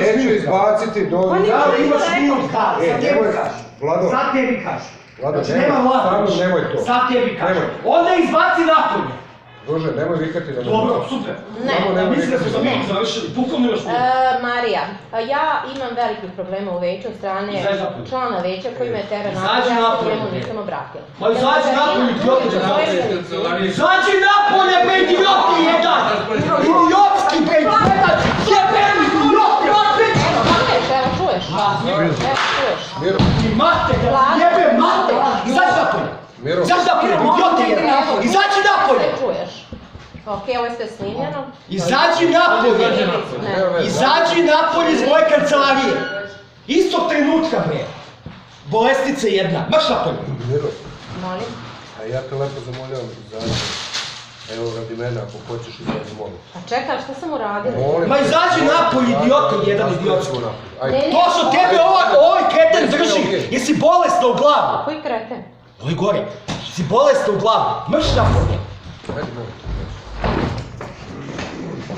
Neću izbaciti do... Da li imaš minut kad? Sad tebi kažu. Vlado. Sad tebi kažu. Vlado, Znači nema Vlado. nemoj to. Sad tebi kažu. Onda izbaci napolje. Druže, nemoj vikati da... Dobro, super. Ne. Mislim da smo za minut završili. Pukovno još minut. Marija, ja imam velikih problema u veću od strane člana veća koji me tera Izađi napolje, ja se napolje. njemu nisam obratila. Ma izađi napolje, idiote! Izađi napolje, be idioti jedan! Idiotski, be jedan! Jebeni idioti! Evo čuješ? Evo čuješ? Miro. I mate, jebe mate! Izađi napolje! Miro. Izađi napolje, idioti jedan! Izađi napolje! Čuješ? Okej, ovo je sve snimljeno. Izađi napolje! Izađi napolje iz moje kancelarije! Istog trenutka, bre! Bolesnica jedna, marš napolje! Miro, Molim? a ja te lepo zamoljavam, izađi. Evo radi mene, ako hoćeš izađi, molim. A čekaj, šta sam uradila? Molim. Ma izađi napolje, idioto, jedan idiotski! Ajde. To što tebe ovaj kreten drži, jesi bolesna u glavu! Koji kreten? Ovo je gore, jesi bolesna u glavu, marš napolje! Ajde, molim.